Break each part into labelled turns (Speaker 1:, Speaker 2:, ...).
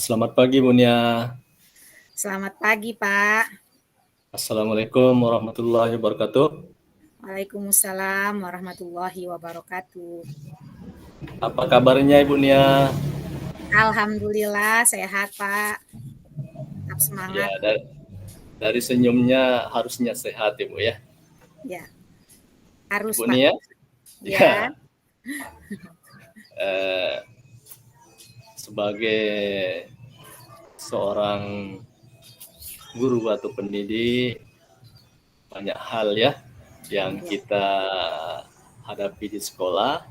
Speaker 1: Selamat pagi Bunia.
Speaker 2: Selamat pagi, Pak.
Speaker 1: Assalamualaikum warahmatullahi wabarakatuh.
Speaker 2: Waalaikumsalam warahmatullahi wabarakatuh.
Speaker 1: Apa kabarnya Ibu Nia?
Speaker 2: Alhamdulillah sehat, Pak. Tetap
Speaker 1: Ya,
Speaker 2: semangat.
Speaker 1: dari senyumnya harusnya sehat Ibu ya.
Speaker 2: Ya, harus,
Speaker 1: Ibu
Speaker 2: Pak.
Speaker 1: Nia?
Speaker 2: Ya.
Speaker 1: Ya. eh, Sebagai seorang guru atau pendidik, banyak hal ya yang
Speaker 2: Ya.
Speaker 1: kita hadapi di sekolah,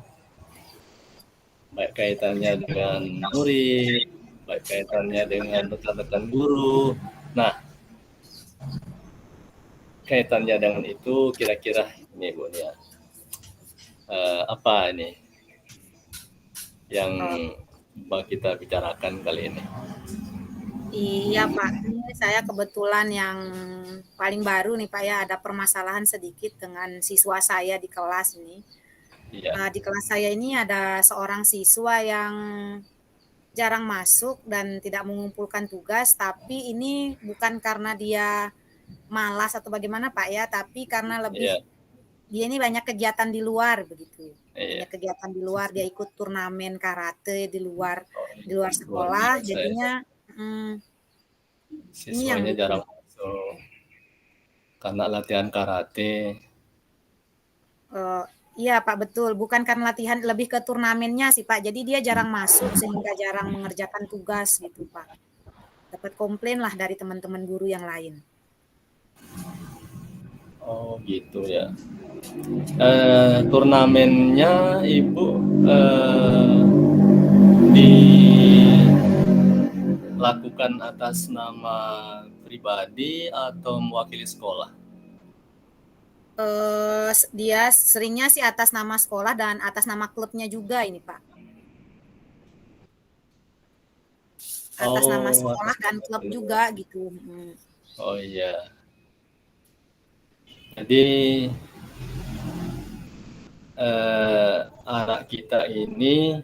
Speaker 1: baik kaitannya dengan murid, baik kaitannya dengan rekan-rekan guru. Nah, kaitannya dengan itu kira-kira ini Bu Nia, apa ini yang
Speaker 2: Oh,
Speaker 1: kita bicarakan kali ini?
Speaker 2: iya, Pak. Ini saya kebetulan yang paling baru nih, Pak, ya. Ada permasalahan sedikit dengan siswa saya di kelas ini.
Speaker 1: Iya,
Speaker 2: Di kelas saya ini ada seorang siswa yang jarang masuk dan tidak mengumpulkan tugas, tapi ini bukan karena dia malas atau bagaimana Pak ya, tapi karena lebih
Speaker 1: iya,
Speaker 2: dia ini banyak kegiatan di luar begitu.
Speaker 1: iya.
Speaker 2: Banyak kegiatan di luar, dia ikut turnamen karate di luar
Speaker 1: Luar
Speaker 2: sekolah,
Speaker 1: biasa ya.
Speaker 2: jadinya ini yang
Speaker 1: Siswanya
Speaker 2: bikin
Speaker 1: jarang masuk karena latihan karate.
Speaker 2: eh, iya Pak betul, bukan karena latihan, lebih ke turnamennya sih Pak. Jadi dia jarang masuk sehingga jarang mengerjakan tugas gitu Pak. Dapat komplain lah dari teman-teman guru yang lain.
Speaker 1: Oh gitu ya. Turnamennya Ibu dilakukan atas nama pribadi atau mewakili sekolah?
Speaker 2: Dia seringnya sih atas nama sekolah dan atas nama klubnya juga ini Pak. Atas nama
Speaker 1: Oh,
Speaker 2: sekolah
Speaker 1: atas
Speaker 2: dan
Speaker 1: nama
Speaker 2: klub
Speaker 1: keluar.
Speaker 2: juga gitu.
Speaker 1: Oh iya. Jadi anak kita ini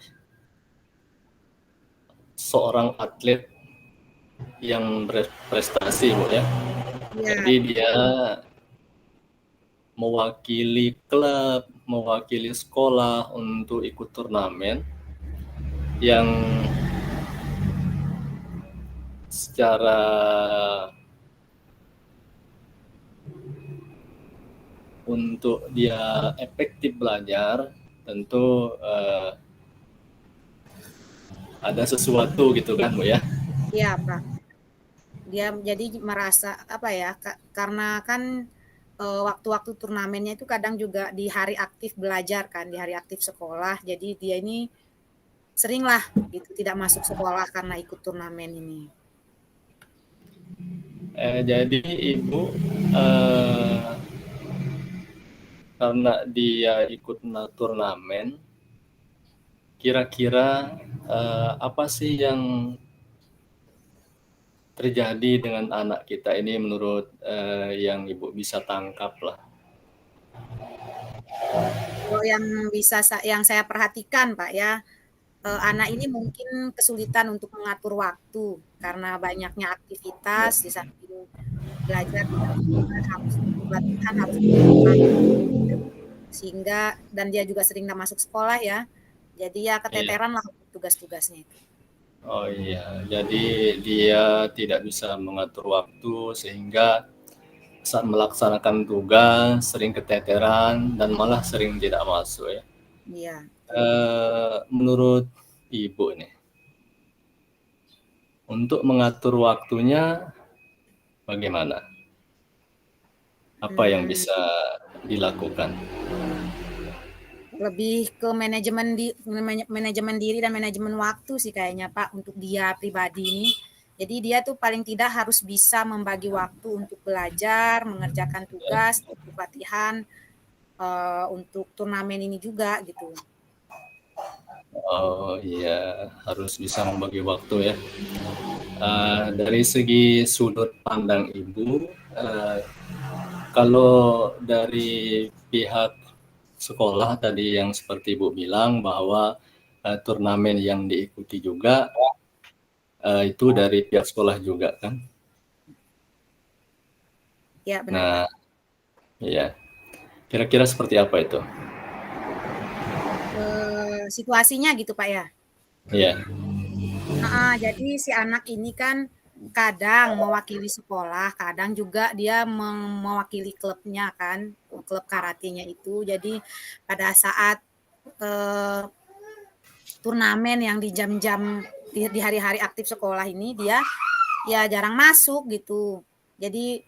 Speaker 1: seorang atlet yang berprestasi, Bu ya.
Speaker 2: Ya,
Speaker 1: Jadi dia
Speaker 2: betul.
Speaker 1: mewakili klub, mewakili sekolah untuk ikut turnamen yang secara untuk dia efektif belajar tentu ada sesuatu gitu kan Bu ya.
Speaker 2: Iya, Pak. Dia jadi merasa apa ya? Karena kan waktu-waktu turnamennya itu kadang juga di hari aktif belajar kan, di hari aktif sekolah. Jadi dia ini sering lah gitu tidak masuk sekolah karena ikut turnamen ini.
Speaker 1: Jadi Ibu karena dia ikut turnamen, kira-kira apa sih yang terjadi dengan anak kita ini menurut yang Ibu bisa tangkap lah?
Speaker 2: Kalau yang saya perhatikan Pak ya, anak ini mungkin kesulitan untuk mengatur waktu karena banyaknya
Speaker 1: Ya,
Speaker 2: aktivitas di samping belajar di samping juga harus latihan, harus mengatur waktu, sehingga dan dia juga sering nggak masuk sekolah ya, jadi ya
Speaker 1: iya.
Speaker 2: keteteran lah tugas-tugasnya itu.
Speaker 1: Oh iya, jadi dia tidak bisa mengatur waktu sehingga saat melaksanakan tugas sering keteteran dan malah sering tidak masuk ya.
Speaker 2: Iya, betul.
Speaker 1: Menurut Ibu nih, untuk mengatur waktunya bagaimana? Apa yang
Speaker 2: Hmm,
Speaker 1: bisa dilakukan?
Speaker 2: lebih ke manajemen diri dan manajemen waktu sih kayaknya Pak untuk dia pribadi ini. Jadi dia tuh paling tidak harus bisa membagi waktu untuk belajar, mengerjakan tugas, untuk latihan, untuk turnamen ini juga gitu.
Speaker 1: Oh iya, harus bisa membagi waktu ya. Dari segi sudut pandang Ibu, kalau dari pihak sekolah tadi yang seperti Ibu bilang bahwa turnamen yang diikuti juga itu dari pihak sekolah juga kan.
Speaker 2: Ya, benar, Pak.
Speaker 1: Nah, ya. Kira-kira seperti apa itu?
Speaker 2: Situasinya gitu, Pak, ya?
Speaker 1: Iya.
Speaker 2: Jadi si anak ini kan kadang mewakili sekolah, kadang juga dia mewakili klubnya kan, klub karatenya itu. Jadi pada saat eh, turnamen yang di jam-jam di hari-hari aktif sekolah ini dia ya jarang masuk gitu. Jadi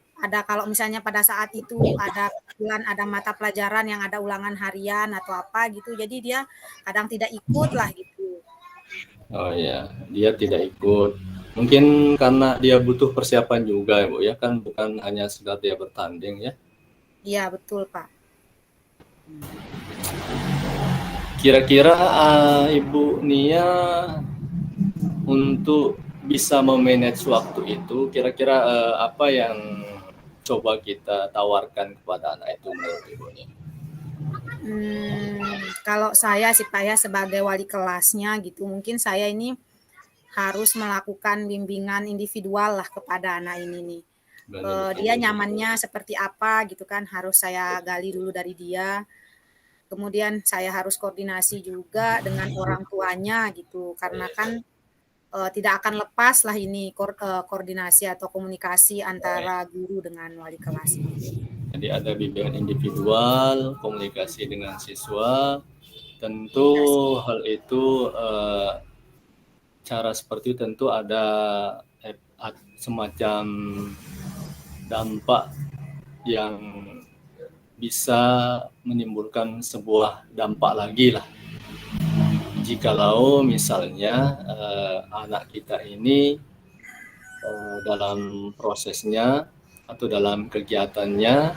Speaker 2: kalau misalnya pada saat itu ada kebetulan ada mata pelajaran yang ada ulangan harian atau apa gitu, jadi dia kadang tidak ikut lah gitu.
Speaker 1: Oh ya, dia tidak ikut. Mungkin karena dia butuh persiapan juga ya Bu ya, kan bukan hanya sekedar dia bertanding ya.
Speaker 2: Iya betul Pak.
Speaker 1: Kira-kira Ibu Nia untuk bisa memanage waktu itu, kira-kira apa yang coba kita tawarkan kepada anak itu menurut Ibu Nia?
Speaker 2: Kalau saya sih Pak ya sebagai wali kelasnya gitu, mungkin saya ini harus melakukan bimbingan individual lah kepada anak ini nih. Dia nyamannya seperti apa gitu kan, harus saya gali dulu dari dia. Kemudian saya harus koordinasi juga dengan orang tuanya gitu, karena kan tidak akan lepas lah ini koordinasi atau komunikasi antara guru dengan wali kelas.
Speaker 1: Jadi ada bimbingan individual, komunikasi dengan siswa. Tentu hal itu cara seperti itu tentu ada semacam dampak yang bisa menimbulkan sebuah dampak lagi lah. Jikalau misalnya anak kita ini dalam prosesnya atau dalam kegiatannya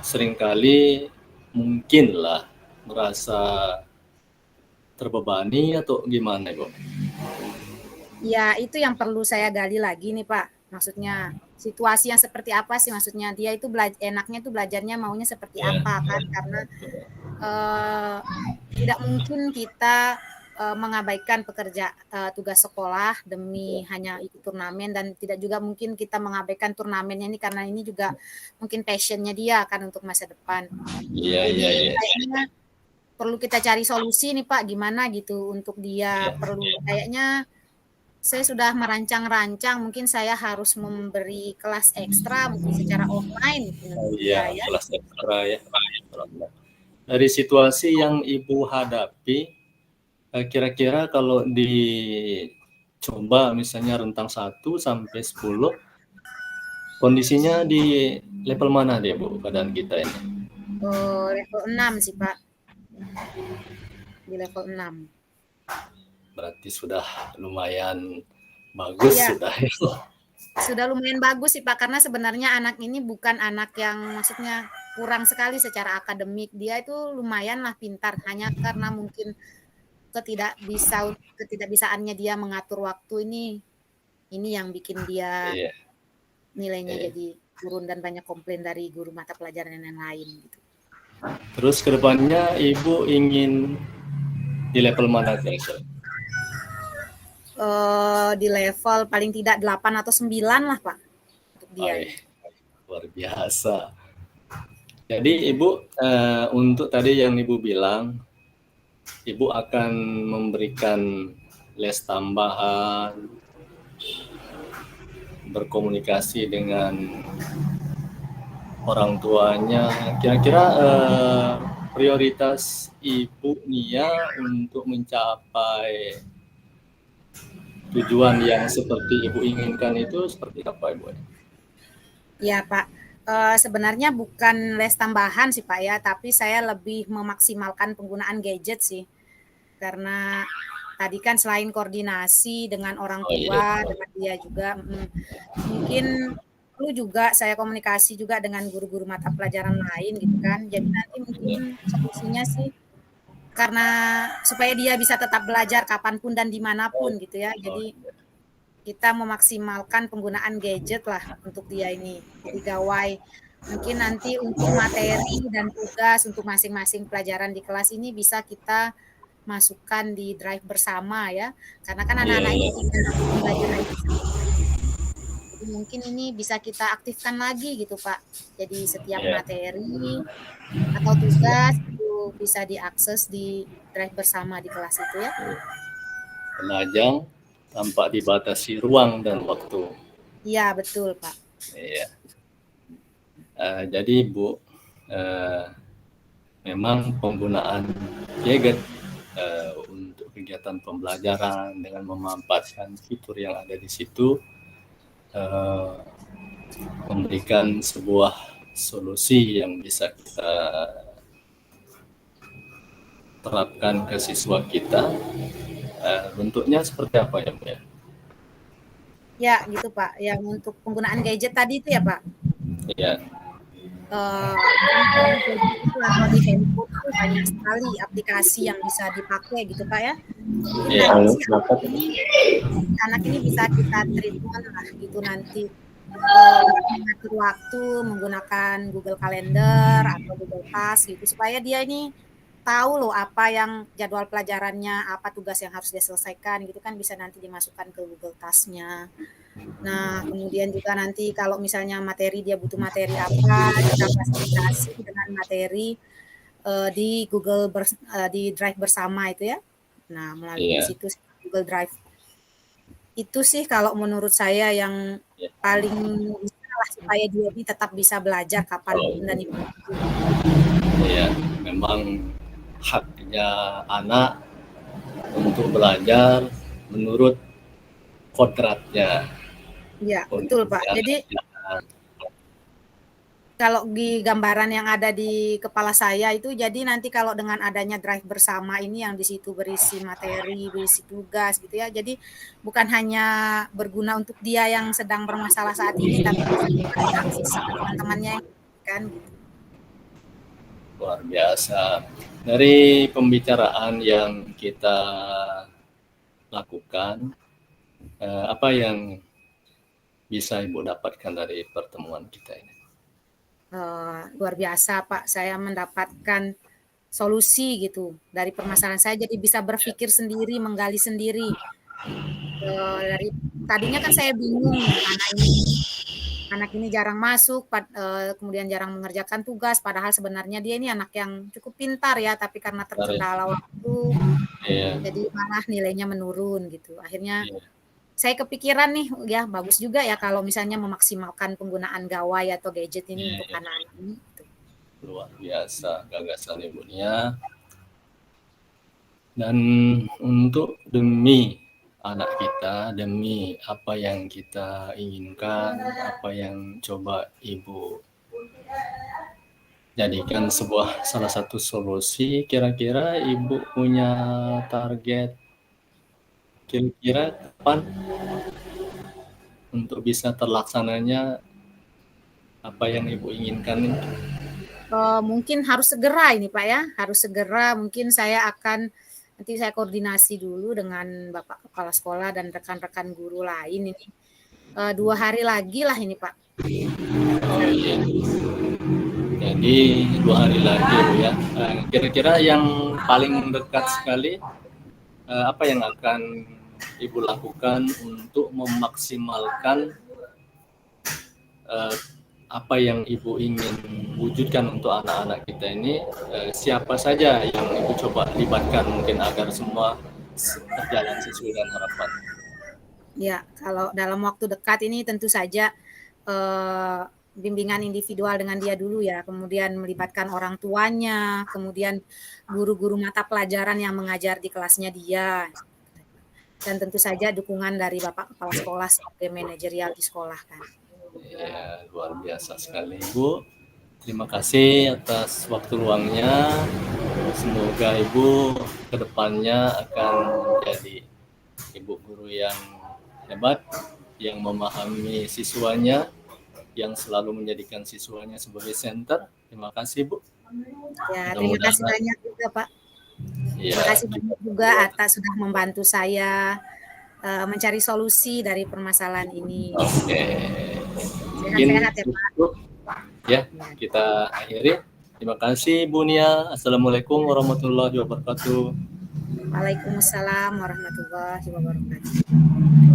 Speaker 1: seringkali mungkinlah merasa terbebani atau gimana, Bu?
Speaker 2: Ya, itu yang perlu saya gali lagi nih, Pak. Maksudnya situasi yang seperti apa sih maksudnya? Dia itu enaknya tuh belajarnya maunya seperti apa kan? Karena tidak mungkin kita mengabaikan tugas sekolah demi hanya ikut turnamen, dan tidak juga mungkin kita mengabaikan turnamennya ini karena ini juga mungkin passionnya dia kan untuk masa depan. Jadi kayaknya perlu kita cari solusi nih Pak, gimana gitu untuk dia. Kayaknya saya sudah merancang-rancang, mungkin saya harus memberi kelas ekstra mungkin secara online.
Speaker 1: Iya, kelas ekstra ya. Dari situasi yang Ibu hadapi, kira-kira kalau dicoba misalnya rentang 1 sampai 10, kondisinya di level mana dia Bu keadaan kita ini?
Speaker 2: Level 6 sih Pak. Di level 6.
Speaker 1: Berarti sudah lumayan bagus ya.
Speaker 2: Sudah lumayan bagus sih Pak, karena sebenarnya anak ini bukan anak yang maksudnya kurang sekali secara akademik. Dia itu lumayan lah pintar, hanya karena mungkin ketidakbisaannya dia mengatur waktu ini yang bikin dia nilainya jadi turun dan banyak komplain dari guru mata pelajaran yang lain gitu.
Speaker 1: Terus kedepannya Ibu ingin di level mana kira-kira?
Speaker 2: Di level paling tidak 8 atau 9 lah Pak untuk dia.
Speaker 1: Luar biasa. Jadi Ibu untuk tadi yang Ibu bilang, Ibu akan memberikan les tambahan, berkomunikasi dengan orang tuanya. Kira-kira prioritas Ibu Nia untuk mencapai tujuan yang seperti Ibu inginkan itu seperti apa, Ibu?
Speaker 2: Ya Pak, sebenarnya bukan les tambahan sih Pak ya, tapi saya lebih memaksimalkan penggunaan gadget sih. Karena tadi kan selain koordinasi dengan orang tua, dengan dia juga, mungkin perlu juga saya komunikasi juga dengan guru-guru mata pelajaran lain gitu kan. Jadi nanti mungkin solusinya sih karena supaya dia bisa tetap belajar kapanpun dan dimanapun gitu ya. Jadi kita memaksimalkan penggunaan gadget lah untuk dia ini. Jadi gawai mungkin nanti untuk materi dan tugas untuk masing-masing pelajaran di kelas ini bisa kita masukkan di drive bersama ya, karena kan
Speaker 1: Iya,
Speaker 2: anak-anak ini
Speaker 1: iya,
Speaker 2: tinggal pembelajaran bersama. Jadi mungkin ini bisa kita aktifkan lagi gitu Pak. Jadi setiap
Speaker 1: iya.
Speaker 2: materi atau tugas itu bisa diakses di drive bersama di kelas itu ya.
Speaker 1: Penajam tanpa dibatasi ruang dan waktu.
Speaker 2: Iya betul Pak.
Speaker 1: Iya. Jadi Bu, eh, memang penggunaan gadget untuk kegiatan pembelajaran dengan memanfaatkan fitur yang ada di situ eh, memberikan sebuah solusi yang bisa kita terapkan ke siswa kita. Bentuknya seperti apa ya Bu ya?
Speaker 2: Ya gitu Pak. Yang untuk penggunaan gadget tadi itu ya Pak.
Speaker 1: Iya,
Speaker 2: Kan di gadget itu atau di handphone itu banyak sekali aplikasi yang bisa dipakai gitu Pak ya. Mungkin
Speaker 1: iya,
Speaker 2: nanti sih anak ini bisa kita treatment lah gitu nanti mengatur waktu menggunakan Google Calendar atau Google Task gitu supaya dia ini tahu loh apa yang jadwal pelajarannya, apa tugas yang harus dia selesaikan gitu kan bisa nanti dimasukkan ke Google Task-nya. Nah, kemudian juga nanti kalau misalnya materi dia butuh materi apa, kita fasilitasi dengan materi di di Drive bersama itu ya. Nah, melalui
Speaker 1: iya,
Speaker 2: situs Google Drive. Itu sih kalau menurut saya yang
Speaker 1: iya.
Speaker 2: paling bisa lah supaya dia ini tetap bisa belajar
Speaker 1: Oh,
Speaker 2: kapanpun dan dimanapun.
Speaker 1: iya, memang haknya anak untuk belajar menurut kodratnya.
Speaker 2: Iya, betul Pak.
Speaker 1: Kemudian
Speaker 2: Jadi kalau di gambaran yang ada di kepala saya itu jadi nanti kalau dengan adanya drive bersama ini yang di situ berisi materi, berisi tugas gitu ya. Jadi bukan hanya berguna untuk dia yang sedang bermasalah saat ini tapi bisa juga diakses sama teman-temannya kan gitu.
Speaker 1: luar biasa. Dari pembicaraan yang kita lakukan, apa yang bisa Ibu dapatkan dari pertemuan kita ini?
Speaker 2: Luar biasa Pak, saya mendapatkan solusi gitu dari permasalahan saya jadi bisa berpikir sendiri, menggali sendiri. Dari tadinya kan saya bingung nih anak ini jarang masuk, kemudian jarang mengerjakan tugas, padahal sebenarnya dia ini anak yang cukup pintar ya, tapi karena terkendala waktu,
Speaker 1: Iya,
Speaker 2: jadi malah nilainya menurun gitu. Akhirnya
Speaker 1: iya,
Speaker 2: saya kepikiran nih, ya bagus juga ya kalau misalnya memaksimalkan penggunaan gawai atau gadget ini
Speaker 1: iya,
Speaker 2: untuk
Speaker 1: iya.
Speaker 2: anak-anak ini. Gitu.
Speaker 1: Luar biasa gagasan Ibunya. Dan untuk demi anak kita, demi apa yang kita inginkan, apa yang coba Ibu jadikan sebuah salah satu solusi, kira-kira Ibu punya target kira-kira kapan untuk bisa terlaksananya apa yang Ibu inginkan ini?
Speaker 2: Mungkin harus segera ini Pak ya, harus segera mungkin saya akan nanti saya koordinasi dulu dengan Bapak Kepala Sekolah dan rekan-rekan guru lain ini. 2 hari lagi lah ini Pak.
Speaker 1: Oh iya. Jadi 2 hari lagi Bu ya. Kira-kira yang paling dekat sekali apa yang akan Ibu lakukan untuk memaksimalkan apa yang Ibu ingin wujudkan untuk anak-anak kita ini, siapa saja yang Ibu coba libatkan mungkin agar semua berjalan sesuai dengan harapan?
Speaker 2: Ya, kalau dalam waktu dekat ini tentu saja bimbingan individual dengan dia dulu ya, kemudian melibatkan orang tuanya, kemudian guru-guru mata pelajaran yang mengajar di kelasnya dia, dan tentu saja dukungan dari Bapak Kepala Sekolah sebagai manajerial di sekolah kan.
Speaker 1: Ya, luar biasa sekali Ibu. Terima kasih atas waktu luangnya. Semoga Ibu kedepannya akan menjadi ibu guru yang hebat, yang memahami siswanya, yang selalu menjadikan siswanya sebagai center. Terima kasih Bu.
Speaker 2: Ya, terima kasih banyak juga Pak.
Speaker 1: Ya,
Speaker 2: Terima kasih banyak juga atas sudah membantu saya mencari solusi dari permasalahan ini.
Speaker 1: oke. Mungkin
Speaker 2: Sehat-sehat ya Pak.
Speaker 1: cukup ya, kita akhiri. Terima kasih Bu Nia. Assalamualaikum warahmatullahi wabarakatuh.
Speaker 2: Waalaikumsalam warahmatullahi wabarakatuh.